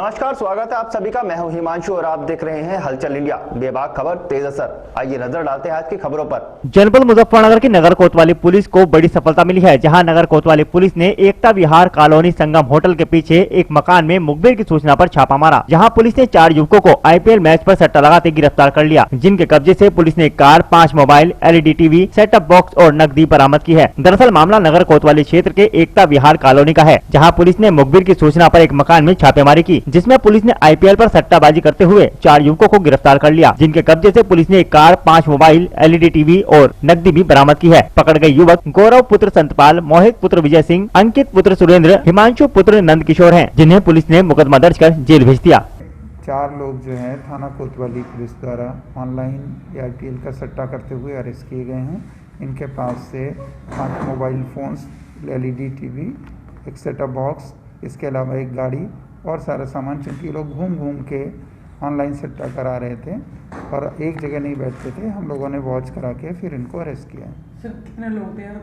नमस्कार, स्वागत है आप सभी का। मैं हूं हिमांशु और आप देख रहे हैं हलचल इंडिया। बेबाक खबर तेज असर। आइए नजर डालते हैं आज की खबरों पर। जनपद मुजफ्फरनगर की नगर कोतवाली पुलिस को बड़ी सफलता मिली है, जहां नगर कोतवाली पुलिस ने एकता विहार कॉलोनी संगम होटल के पीछे एक मकान में मुखबिर की सूचना पर छापा मारा, जहां पुलिस ने 4 युवकों को आईपीएल मैच पर सट्टा लगाते गिरफ्तार कर लिया, जिनके कब्जे से पुलिस ने एक car, 5 mobile, LED TV, setup box और नकदी बरामद की है। दरअसल मामला नगर कोतवाली क्षेत्र के एकता विहार कॉलोनी का है, जहाँ पुलिस ने मुखबिर की सूचना पर एक मकान में छापेमारी की, जिसमें पुलिस ने आईपीएल पर सट्टाबाजी करते हुए 4 युवकों को गिरफ्तार कर लिया, जिनके कब्जे से पुलिस ने एक कार, 5 मोबाइल, एलईडी टीवी और नकदी भी बरामद की है। पकड़ गए युवक गौरव पुत्र संतपाल, मोहित पुत्र विजय सिंह, अंकित पुत्र सुरेंद्र, हिमांशु पुत्र नंद किशोर हैं, जिन्हें पुलिस ने मुकदमा दर्ज कर जेल भेज दिया। 4 लोग जो हैं थाना कोतवाली पुलिस द्वारा ऑनलाइन आईपीएल का सट्टा करते हुए अरेस्ट किए गए हैं। इनके पास से 5 मोबाइल फोन्स, एलईडी टीवी, एक सेटअप बॉक्स, इसके अलावा एक गाड़ी और सारा सामान, चूँकि ये लोग घूम घूम के ऑनलाइन सट्टा करा रहे थे और एक जगह नहीं बैठते थे। हम लोगों ने वॉच करा के फिर इनको अरेस्ट किया है। सर कितने लोग थे और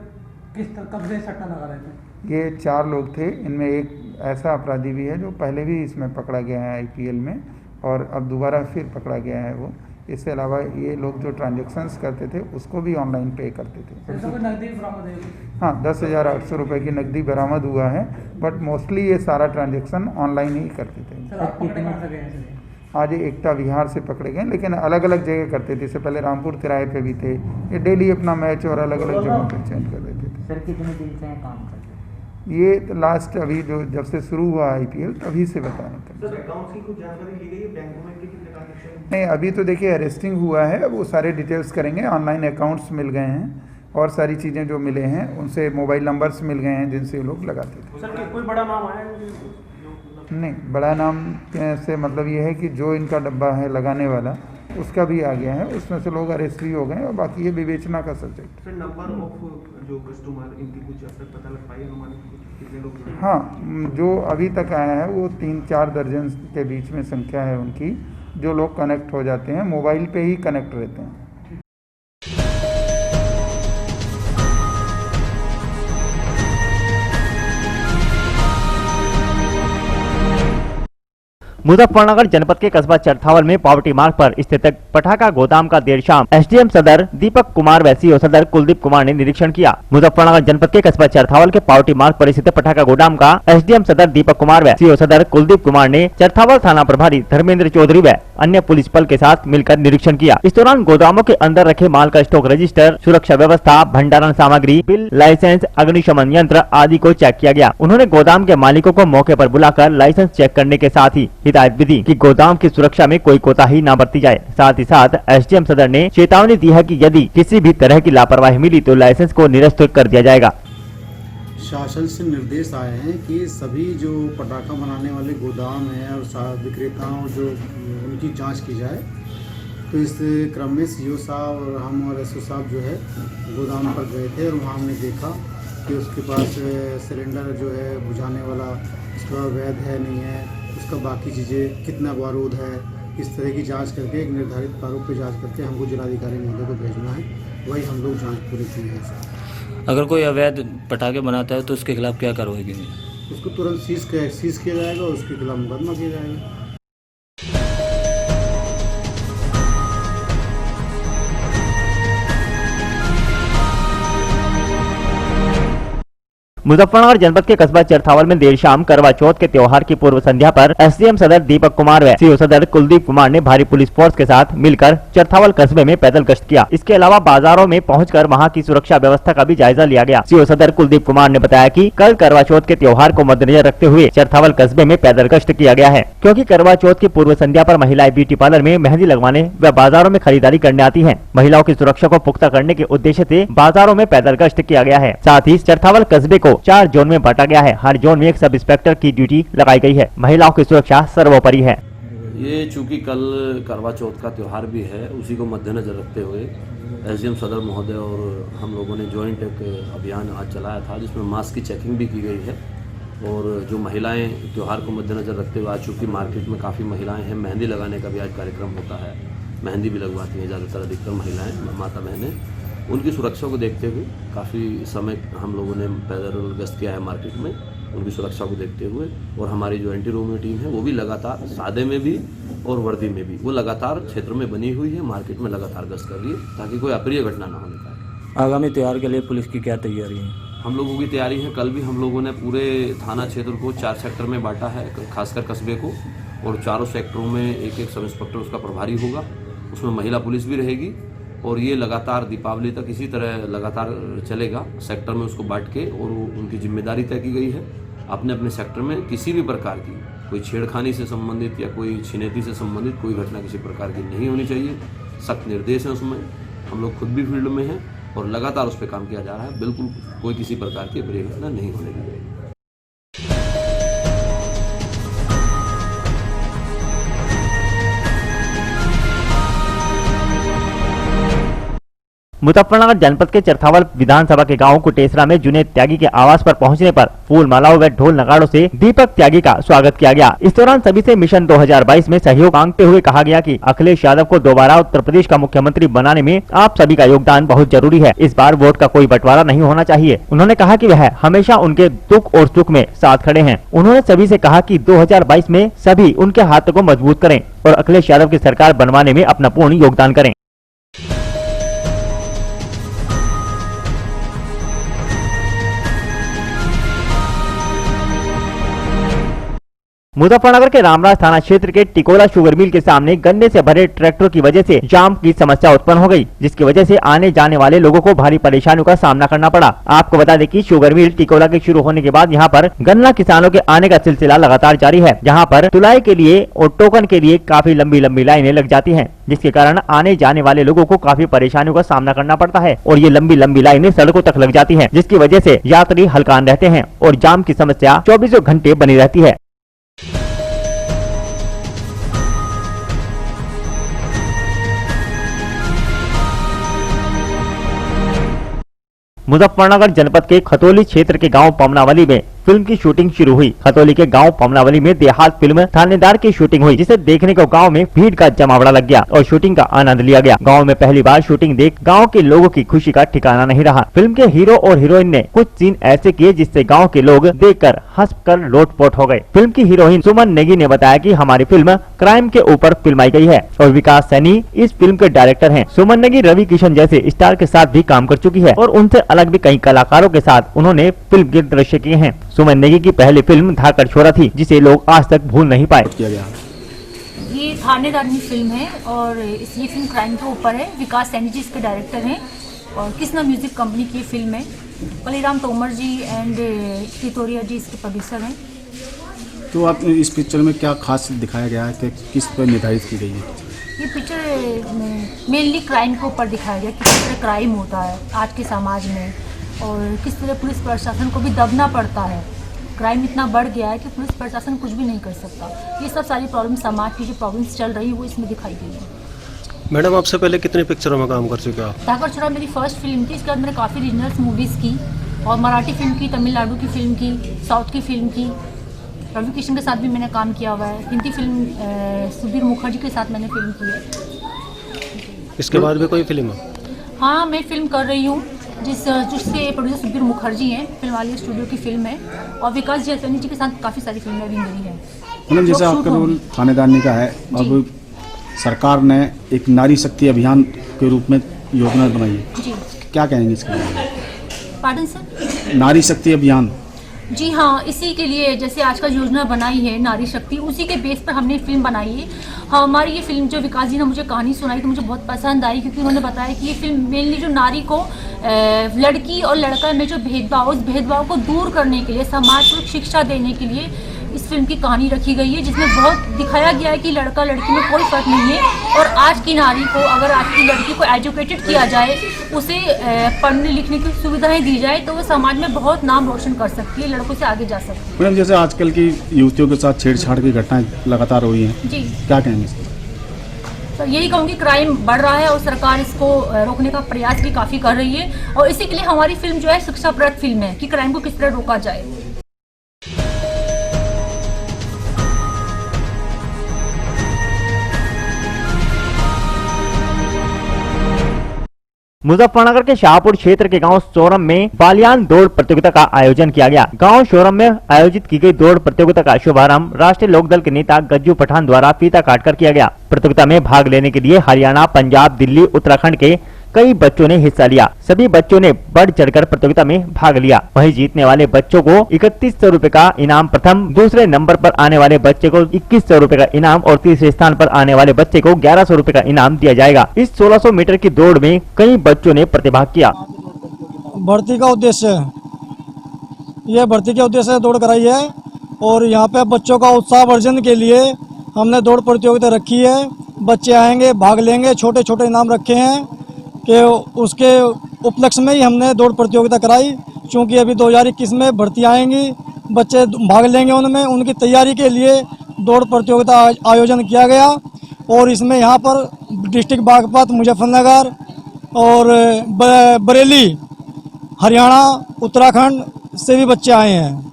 किस तरह कब से सट्टा लगा रहे थे? ये 4 लोग थे। इनमें एक ऐसा अपराधी भी है जो पहले भी इसमें पकड़ा गया है आईपीएल में, और अब दोबारा फिर पकड़ा गया है वो। इसके अलावा ये लोग जो ट्रांजैक्शंस करते थे उसको भी ऑनलाइन पे करते थे। सर नकदी बरामद है? हाँ, 10,800 रुपये की नकदी बरामद हुआ है, बट मोस्टली ये सारा ट्रांजैक्शन ऑनलाइन ही करते थे। सर आप पकड़े कहाँ से गए हैं? आज एकता विहार से पकड़े गए, लेकिन अलग अलग जगह करते थे। इससे पहले रामपुर तिराहे पे भी थे। ये डेली अपना मैच और अलग अलग जगहों पे चेंज कर देते थे। सर कितने दिन से काम करते हैं? ये तो लास्ट अभी जो जब से शुरू हुआ आईपीएल तभी से बता रहे थे। सर अकाउंट्स की कुछ जानकारी ली गई है? बैंकों में कितने ट्रांजैक्शन? नहीं, अभी तो देखिए अरेस्टिंग हुआ है, वो सारे डिटेल्स करेंगे। ऑनलाइन अकाउंट्स मिल गए हैं और सारी चीज़ें जो मिले हैं उनसे मोबाइल नंबर्स मिल गए हैं जिनसे लोग लगाते थे। सर कोई बड़ा नाम आया? नहीं, बड़ा नाम से मतलब ये है कि जो इनका डब्बा है लगाने वाला उसका भी आ गया है, उसमें से लोग अरेस्ट भी हो गए और बाकी ये विवेचना का सब्जेक्ट। सर नंबर ऑफ जो कस्टमर इनकी कुछ असर पता लग पाई अनुमान कितने लोग? हाँ, जो अभी तक आया है वो 3-4 दर्जन के बीच में संख्या है उनकी, जो लोग कनेक्ट हो जाते हैं, मोबाइल पे ही कनेक्ट रहते हैं। मुजफ्फरनगर जनपद के कस्बा चरथावल में पावर्टी मार्ग पर स्थित पटाखा गोदाम का देर शाम एसडीएम सदर दीपक कुमार व सीओ सदर कुलदीप कुमार ने निरीक्षण किया। मुजफ्फरनगर जनपद के कस्बा चरथावल के पावर्टी मार्ग पर स्थित पटाखा गोदाम का एसडीएम सदर दीपक कुमार व सीओ सदर कुलदीप कुमार ने चरथावल थाना प्रभारी धर्मेंद्र चौधरी व अन्य पुलिस बल के साथ मिलकर निरीक्षण किया। इस दौरान गोदामों के अंदर रखे माल का स्टॉक रजिस्टर, सुरक्षा व्यवस्था, भंडारण सामग्री, बिल, लाइसेंस, अग्निशमन यंत्र आदि को चेक किया गया। उन्होंने गोदाम के मालिकों को मौके पर बुलाकर लाइसेंस चेक करने के साथ ही हिदायत भी दी कि गोदाम की सुरक्षा में कोई कोताही न बरती जाए। साथ ही साथ एसडीएम सदर ने चेतावनी दी है कि यदि किसी भी तरह की लापरवाही मिली तो लाइसेंस को निरस्त कर दिया जाएगा। शासन से निर्देश आए हैं कि सभी जो पटाखा बनाने वाले गोदाम हैं और विक्रेताओं जो उनकी जांच की जाए। तो इस क्रम में सीओ साहब और हम और एसओ साहब जो है गोदाम पर गए थे और वहाँ हमने देखा कि उसके पास सिलेंडर जो है बुझाने वाला उसका वैध है नहीं है, उसका बाकी चीज़ें कितना बारूद है, इस तरह की जांच करके एक निर्धारित प्रारूप पे जांच करके हमको जिलाधिकारी महोदय को भेजना है। वही हम लोग जांच पूरी की है। अगर कोई अवैध पटाखे बनाता है तो उसके खिलाफ क्या कार्रवाई की? उसको तुरंत सीज किया जाएगा और उसके खिलाफ मुकदमा किया जाएगा। मुजफ्फरनगर जनपद के कस्बा चरथावल में देर शाम करवा चौथ के त्योहार की पूर्व संध्या पर एसडीएम सदर दीपक कुमार व सीओ सदर कुलदीप कुमार ने भारी पुलिस फोर्स के साथ मिलकर चरथावल कस्बे में पैदल गश्त किया। इसके अलावा बाजारों में पहुंचकर वहां की सुरक्षा व्यवस्था का भी जायजा लिया गया। सीओ सदर कुलदीप कुमार ने बताया कि कल करवा चौथ के त्योहार को मद्देनजर रखते हुए चरथावल कस्बे में पैदल गश्त किया गया है, क्योंकि करवा चौथ की पूर्व संध्या पर महिलाएं ब्यूटी पार्लर में मेहंदी लगवाने व बाजारों में खरीदारी करने आती है। महिलाओं की सुरक्षा को पुख्ता करने के उद्देश्य से बाजारों में पैदल गश्त किया गया है। साथ ही चरथावल कस्बे को 4 जोन में गया है। हर जोन में एक सब इंस्पेक्टर की ड्यूटी लगाई गई है। महिलाओं की सुरक्षा सर्वोपरि है। ये चूंकि कल करवा चौथ का त्यौहार भी है, उसी को मद्देनजर रखते हुए एसडीएम सदर महोदय और हम लोगों ने जॉइंट एक अभियान आज चलाया था, जिसमें मास्क की चेकिंग भी की गई है। और जो महिलाएं त्यौहार को मद्देनजर रखते हुए, आज चूँकि मार्केट में काफ़ी महिलाएं हैं, मेहंदी लगाने का भी आज कार्यक्रम होता है, मेहंदी भी लगवाती हैं ज़्यादातर, अधिकतर महिलाएँ माता बहनें। उनकी सुरक्षा को देखते हुए काफ़ी समय हम लोगों ने पैदल गश्त किया है मार्केट में। उनकी सुरक्षा को देखते हुए। और हमारी जो एंटी रोमियो टीम है वो भी लगातार सादे में भी और वर्दी में भी वो लगातार क्षेत्र में बनी हुई है, मार्केट में लगातार गश्त कर रही है ताकि कोई अप्रिय घटना ना होने पाए। आगामी त्यौहार के लिए पुलिस की क्या तैयारी है? हम लोगों की तैयारी है, कल भी हम लोगों ने पूरे थाना क्षेत्र को 4 सेक्टर में बांटा है, खासकर कस्बे को, और चारों सेक्टरों में एक एक सब इंस्पेक्टर उसका प्रभारी होगा, उसमें महिला पुलिस भी रहेगी। और ये लगातार दीपावली तक इसी तरह लगातार चलेगा, सेक्टर में उसको बांट के, और उनकी जिम्मेदारी तय की गई है अपने अपने सेक्टर में किसी भी प्रकार की कोई छेड़खानी से संबंधित या कोई छिनैती से संबंधित कोई घटना किसी प्रकार की नहीं होनी चाहिए। सख्त निर्देश हैं उसमें, हम लोग खुद भी फील्ड में हैं और लगातार उस पर काम किया जा रहा है। बिल्कुल कोई किसी प्रकार की अप्रिय घटना नहीं होने दी जाएगी। मुजफ्फरनगर जनपद के चरथावल विधानसभा के गांव कुटेसरा में जुनेद त्यागी के आवास पर पहुंचने पर फूल मालाओं व ढोल नगाड़ों से दीपक त्यागी का स्वागत किया गया। इस दौरान सभी से मिशन 2022 में सहयोग मांगते हुए कहा गया कि अखिलेश यादव को दोबारा उत्तर प्रदेश का मुख्यमंत्री बनाने में आप सभी का योगदान बहुत जरूरी है। इस बार वोट का कोई बंटवारा नहीं होना चाहिए। उन्होंने कहा कि वह हमेशा उनके दुख और सुख में साथ खड़े हैं। उन्होंने सभी से कहा कि 2022 में सभी उनके हाथ को मजबूत करें और अखिलेश यादव की सरकार बनवाने में अपना पूर्ण योगदान करें। मुजफ्फरनगर के रामराज थाना क्षेत्र के टिकोला शुगर मिल के सामने गन्ने से भरे ट्रैक्टर की वजह से जाम की समस्या उत्पन्न हो गई, जिसकी वजह से आने जाने वाले लोगों को भारी परेशानियों का सामना करना पड़ा। आपको बता दें कि शुगर मिल टिकोला के शुरू होने के बाद यहां पर गन्ना किसानों के आने का सिलसिला लगातार जारी है। जहां पर तुलाई के लिए और टोकन के लिए काफी लंबी लंबी लाइनें लग जाती है, जिसके कारण आने जाने वाले लोगों को काफी परेशानियों का सामना करना पड़ता है और ये लंबी लंबी लाइनें सड़कों तक लग जाती है, जिसकी वजह से यात्री हलकान रहते हैं और जाम की समस्या 24 घंटे बनी रहती है। मुजफ्फरनगर जनपद के खतौली क्षेत्र के गांव पमनावली में फिल्म की शूटिंग शुरू हुई। खतौली के गांव पमनावली में देहात फिल्म थानेदार की शूटिंग हुई, जिसे देखने को गांव में भीड़ का जमावड़ा लग गया और शूटिंग का आनंद लिया गया। गांव में पहली बार शूटिंग देख गांव के लोगों की खुशी का ठिकाना नहीं रहा। फिल्म के हीरो और हीरोइन ने कुछ सीन ऐसे किए जिससे गाँव के लोग देखकर हंसकर लोटपोट हो गए। फिल्म की हीरोइन सुमन नेगी ने बताया कि हमारी फिल्म क्राइम के ऊपर फिल्माई गई है और विकास सैनी इस फिल्म के डायरेक्टर हैं। सुमन नेगी रवि किशन जैसे स्टार के साथ भी काम कर चुकी है और उनसे अलग भी कई कलाकारों के साथ उन्होंने फिल्म के दृश्य किए हैं। सुमन नेगी की पहली फिल्म धाकड़ छोरा थी, जिसे लोग आज तक भूल नहीं पाए। ये थानेदार की फिल्म है और ये फिल्म क्राइम के ऊपर है। विकास सैनी जी इसके डायरेक्टर हैं और कृष्णा म्यूजिक कंपनी की फिल्म है। बलिराम तोमर जी एंड तितोरिया जी इसके प्रोड्यूसर हैं। तो आप इस पिक्चर में क्या खास दिखाया गया है कि किस पर निर्धारित की गई है? ये पिक्चर मेनली क्राइम के ऊपर दिखाया गया, किस तरह क्राइम होता है आज के समाज में और किस तरह पुलिस प्रशासन को भी दबना पड़ता है। क्राइम इतना बढ़ गया है कि पुलिस प्रशासन कुछ भी नहीं कर सकता। ये सब सारी प्रॉब्लम, समाज की जो प्रॉब्लम्स चल रही है वो इसमें दिखाई गई है। मैडम, आपसे पहले कितनी पिक्चरों में काम कर चुके हो आप? धाकड़ छोरा मेरी फर्स्ट फिल्म थी। इसके बाद मैंने काफ़ी रीजनल मूवीज़ की और मराठी फिल्म की, तमिलनाडु की फिल्म की, साउथ की फिल्म की। रवि किशन के साथ भी मैंने काम किया हुआ है। हिंदी फिल्म सुधीर मुखर्जी के साथ मैंने फिल्म की है। इसके बाद भी कोई फिल्म है? हाँ, मैं फिल्म कर रही हूँ जिसके प्रोड्यूसर सुधीर मुखर्जी हैं। फिल्म वाली स्टूडियो की फिल्म है और विकास सैनी जी के साथ काफ़ी सारी फिल्में भी मेरी हैं। मतलब जैसे आपका रोल थानेदारनी का है, अब सरकार ने एक नारी शक्ति अभियान के रूप में योजना बनाई है जी, क्या कहेंगे इसके बारे में? Pardon sir? नारी शक्ति अभियान। जी हाँ, इसी के लिए जैसे आज का योजना बनाई है नारी शक्ति, उसी के बेस पर हमने फिल्म बनाई है। हमारी ये फिल्म जो विकास जी ने मुझे कहानी सुनाई तो मुझे बहुत पसंद आई, क्योंकि उन्होंने बताया कि ये फिल्म मेनली जो नारी को लड़की और लड़का में जो भेदभाव, उस भेदभाव को दूर करने के लिए, समाज को शिक्षा देने के लिए इस फिल्म की कहानी रखी गई है, जिसमें बहुत दिखाया गया है कि लड़का लड़की में कोई फर्क नहीं है। और आज की नारी को, अगर आज की लड़की को एजुकेटेड किया जाए, उसे पढ़ने लिखने की सुविधाएं दी जाए, तो वो समाज में बहुत नाम रोशन कर सकती है, लड़कों से आगे जा सकती है। मैडम, जैसे आजकल की युवतियों के साथ छेड़छाड़ की घटनाएं लगातार हो रही हैं, जी क्या कहेंगे? तो यही कहूँगी, क्राइम बढ़ रहा है और सरकार इसको रोकने का प्रयास भी काफ़ी कर रही है और इसी के लिए हमारी फिल्म जो है शिक्षाप्रद फिल्म है कि क्राइम को किस तरह रोका जाए। मुजफ्फरनगर के शाहपुर क्षेत्र के गांव सोरम में बालियान दौड़ प्रतियोगिता का आयोजन किया गया। गांव सोरम में आयोजित की गई दौड़ प्रतियोगिता का शुभारंभ राष्ट्रीय लोकदल के नेता गज्जू पठान द्वारा फीता काटकर किया गया। प्रतियोगिता में भाग लेने के लिए हरियाणा, पंजाब, दिल्ली, उत्तराखंड के कई बच्चों ने हिस्सा लिया। सभी बच्चों ने बढ़ चढ़कर प्रतियोगिता में भाग लिया। वहीं जीतने वाले बच्चों को 3100 रुपए का इनाम, प्रथम दूसरे नंबर पर आने वाले बच्चे को 2100 रुपए का इनाम और तीसरे स्थान पर आने वाले बच्चे को 1100 रुपए का इनाम दिया जाएगा। इस 1600 मीटर की दौड़ में कई बच्चों ने प्रतिभाग किया। भर्ती का उद्देश्य, ये भर्ती के उद्देश्य से दौड़ कराई है और यहाँ पे बच्चों का उत्साह वर्धन के लिए हमने दौड़ प्रतियोगिता रखी है। बच्चे आएंगे, भाग लेंगे, छोटे छोटे इनाम रखे हैं कि उसके उपलक्ष्य में ही हमने दौड़ प्रतियोगिता कराई। क्योंकि अभी 2021 में भर्ती आएंगी, बच्चे भाग लेंगे, उनमें उनकी तैयारी के लिए दौड़ प्रतियोगिता आयोजन किया गया। और इसमें यहाँ पर डिस्ट्रिक्ट बागपत, मुजफ्फरनगर और बरेली, हरियाणा, उत्तराखंड से भी बच्चे आए हैं।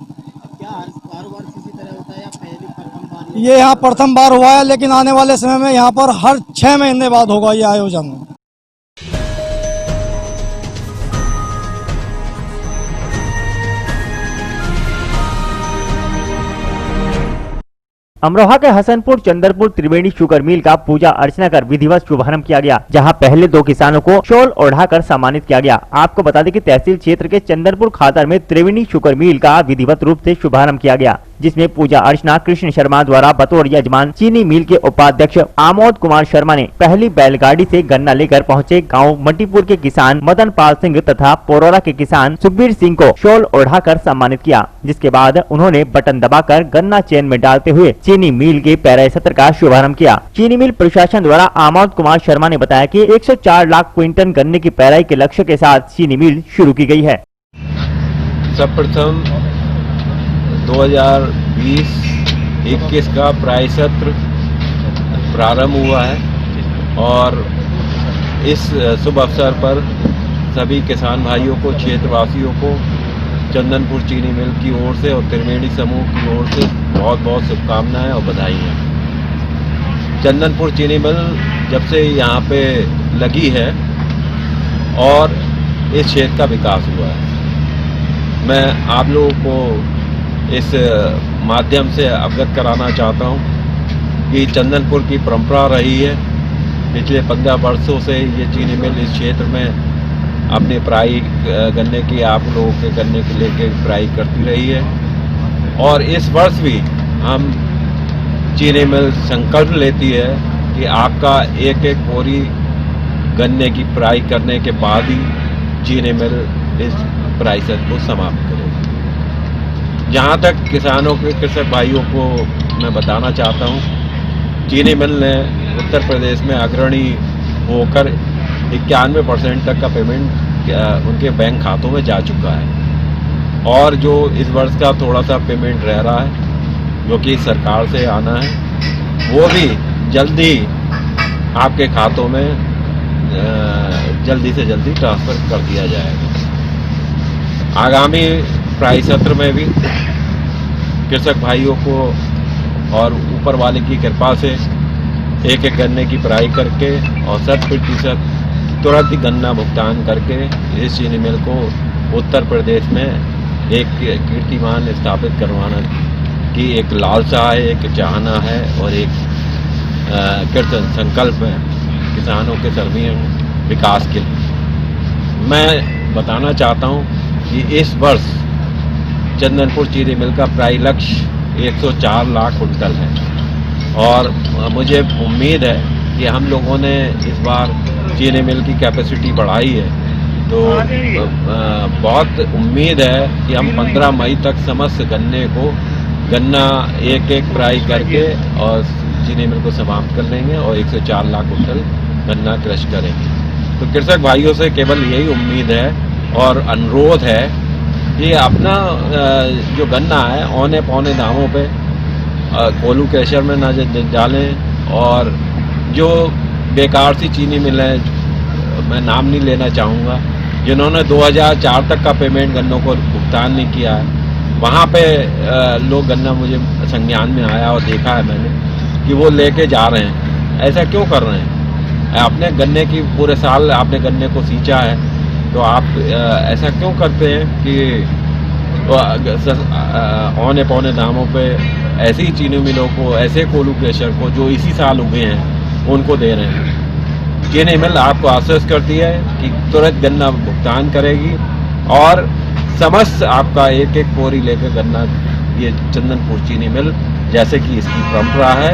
ये यहाँ प्रथम बार हुआ है, लेकिन आने वाले समय में यहाँ पर हर 6 महीने बाद होगा ये आयोजन। अमरोहा के हसनपुर चंदरपुर त्रिवेणी शुगर मिल का पूजा अर्चना कर विधिवत शुभारंभ किया गया, जहां पहले 2 किसानों को शॉल ओढ़ाकर सम्मानित किया गया। आपको बता दें कि तहसील क्षेत्र के चंदरपुर खातर में त्रिवेणी शुगर मिल का विधिवत रूप से शुभारंभ किया गया, जिसमें पूजा अर्चना कृष्ण शर्मा द्वारा बतौर यजमान चीनी मिल के उपाध्यक्ष आमोद कुमार शर्मा ने पहली बैलगाड़ी से गन्ना लेकर पहुंचे गांव मटीपुर के किसान मदन पाल सिंह तथा पोरोरा के किसान सुखबीर सिंह को शॉल ओढ़ाकर सम्मानित किया। जिसके बाद उन्होंने बटन दबाकर गन्ना चेन में डालते हुए चीनी मिल के पेराई सत्र का शुभारंभ किया। चीनी मिल प्रशासन द्वारा आमोद कुमार शर्मा ने बताया कि 104 लाख क्विंटल गन्ने की पेराई के लक्ष्य के साथ चीनी मिल शुरू की गई है। सर्वप्रथम 2020-21 का पेराई सत्र प्रारंभ हुआ है और इस शुभ अवसर पर सभी किसान भाइयों को, क्षेत्रवासियों को चंदनपुर चीनी मिल की ओर से और त्रिवेणी समूह की ओर से बहुत बहुत शुभकामनाएं और बधाई हैं। चंदनपुर चीनी मिल जब से यहाँ पे लगी है और इस क्षेत्र का विकास हुआ है, मैं आप लोगों को इस माध्यम से अवगत कराना चाहता हूँ कि चंदनपुर की परंपरा रही है। पिछले 15 वर्षों से ये चीनी मिल इस क्षेत्र में अपनी पेराई गन्ने की, आप लोगों के गन्ने के लेके पेराई करती रही है। और इस वर्ष भी हम चीनी मिल संकल्प लेती है कि आपका एक एक बोरी गन्ने की पेराई करने के बाद ही चीनी मिल इस पेराई सत्र को समाप्त करेगी। जहाँ तक किसानों के, कृषक भाइयों को मैं बताना चाहता हूँ, चीनी मिल ने उत्तर प्रदेश में अग्रणी होकर 91% तक का पेमेंट उनके बैंक खातों में जा चुका है। और जो इस वर्ष का थोड़ा सा पेमेंट रह रहा है, जो कि सरकार से आना है, वो भी जल्दी आपके खातों में जल्दी से जल्दी ट्रांसफ़र कर दिया जाएगा। आगामी पेराई सत्र में भी कृषक भाइयों को और ऊपर वाले की कृपा से एक एक गन्ने की पेराई करके और 100% तुरंत ही गन्ना भुगतान करके इस चीनी मिल को उत्तर प्रदेश में एक कीर्तिमान स्थापित करवाना की एक लालसा है, एक चाहना है और एक कृतज्ञ संकल्प है किसानों के सर्वांगीण विकास के लिए। मैं बताना चाहता हूँ कि इस वर्ष चंदनपुर चीनी मिल का पेराई लक्ष्य 104 लाख कुंटल है और मुझे उम्मीद है कि हम लोगों ने इस बार चीनी मिल की कैपेसिटी बढ़ाई है, तो बहुत उम्मीद है कि हम 15 मई तक समस्त गन्ना एक एक पेराई करके और चीनी मिल को समाप्त कर लेंगे और 104 लाख कुंटल गन्ना क्रश करेंगे। तो कृषक भाइयों से केवल यही उम्मीद है और अनुरोध है कि अपना जो गन्ना है औने पौने दामों पे कोल्हू क्रशर में ना डालें। और जो बेकार सी चीनी मिल है, मैं नाम नहीं लेना चाहूँगा, जिन्होंने 2004 तक का पेमेंट गन्नों को भुगतान नहीं किया है, वहाँ पे लोग गन्ना मुझे संज्ञान में आया और देखा है मैंने कि वो लेके जा रहे हैं। ऐसा क्यों कर रहे हैं? आपने गन्ने की पूरे साल आपने गन्ने को सींचा है, तो आप ऐसा क्यों करते हैं कि औने पौने दामों पे ऐसी चीनी मिलों को, ऐसे कोल्ड प्रेशर को जो इसी साल उगे हैं उनको दे रहे हैं। चीनी मिल आपको आश्वस्त करती है कि तुरंत गन्ना भुगतान करेगी और समस्त आपका एक एक बोरी लेकर गन्ना ये चंदनपुर चीनी मिल जैसे कि इसकी परंपरा है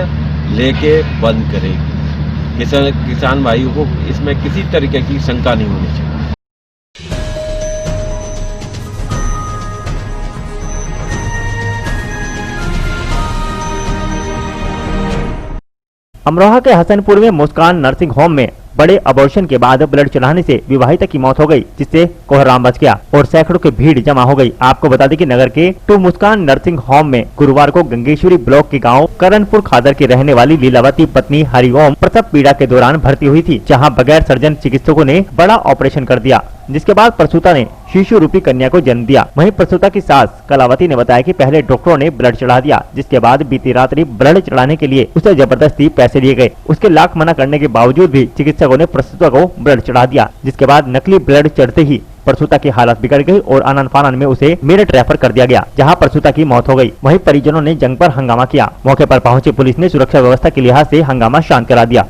लेके बंद करेगी। किसान भाइयों को इसमें किसी तरीके की शंका नहीं होनी चाहिए। अमरोहा के हसनपुर में मुस्कान नर्सिंग होम में बड़े अबॉर्शन के बाद ब्लड चढ़ाने से विवाहिता की मौत हो गई, जिससे कोहराम मच गया और सैकड़ों की भीड़ जमा हो गई। आपको बता दें कि नगर के टू मुस्कान नर्सिंग होम में गुरुवार को गंगेश्वरी ब्लॉक के गांव करणपुर खादर की रहने वाली लीलावती पत्नी हरिओम प्रसव पीड़ा के दौरान भर्ती हुई थी, जहां बगैर सर्जन चिकित्सकों ने बड़ा ऑपरेशन कर दिया, जिसके बाद प्रसूता ने शिशु रूपी कन्या को जन्म दिया। वहीं प्रसूता की सास कलावती ने बताया कि पहले डॉक्टरों ने ब्लड चढ़ा दिया, जिसके बाद बीती रात्रि ब्लड चढ़ाने के लिए उसे जबरदस्ती पैसे लिए गए। उसके लाख मना करने के बावजूद भी चिकित्सकों ने प्रसूता को ब्लड चढ़ा दिया, जिसके बाद नकली ब्लड चढ़ते ही प्रसूता की हालत बिगड़ गई और आनन फानन में उसे मेरठ रेफर कर दिया गया, जहां प्रसूता की मौत हो गई। वहीं परिजनों ने जंग पर हंगामा किया। मौके पर पहुंची पुलिस ने सुरक्षा व्यवस्था के लिहाज से हंगामा शांत करा दिया।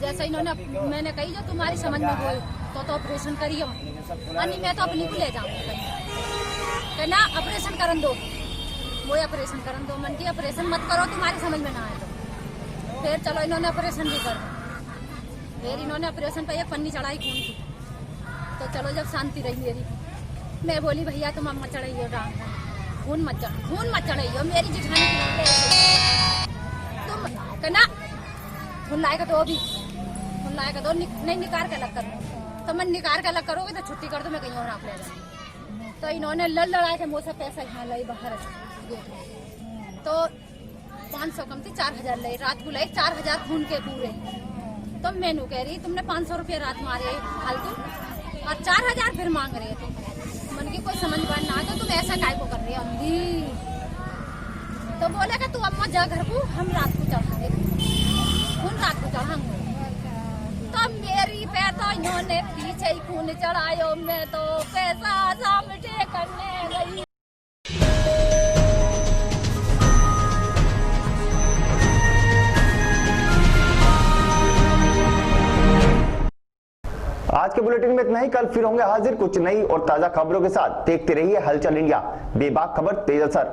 जैसे इन्होंने मैंने कही जो तुम्हारी समझ में हो तो ऑपरेशन करियो, अन्य मैं तो अपनी को ले जाऊंगा ना, ऑपरेशन करन दो, वो ऑपरेशन करन दो, मन की ऑपरेशन मत करो, तुम्हारी समझ में ना आए तो। फिर चलो इन्होंने ऑपरेशन भी कर, फिर इन्होंने ऑपरेशन पे एक पन्नी चढ़ाई खून की, तो चलो जब शांति रही मेरी, मैं बोली भैया तुम अम्मा चढ़ाइयो खून मत चढ़ाइयो, मेरी जिठानी तुम कहना खून लाएगा तो भी खून लाएगा तो नहीं निकाल के अलग कर, तो मैं निकाल के अलग करोगे तो छुट्टी कर दो, मैं कहीं और आप ले जाऊँ। तो इन्होंने लड़ाई के मुझसे पैसा यहाँ लाई बाहर, तो 500 कम थी 4000 ले, रात को लाई 4000 खून के पूरे। तो मैनू कह रही तुमने 500 रुपये रात मारे फालतू और 4000 फिर मांग रहे थे। मन की कोई समझ में ना, तो तुम ऐसा काय को कर रही हो अंधी। तो बोले कि तू अम्मा जा घर को, हम रात को चढ़ाएंगे खून, रात को चढ़ाएंगे। तो मेरी पे तो इन्होंने पीछे ही खून चढ़ायो, मैं तो पैसा सामने करने गई। आज के बुलेटिन में इतना ही। कल फिर होंगे हाजिर कुछ नई और ताजा खबरों के साथ। देखते रहिए हलचल इंडिया, बेबाक खबर तेज असर।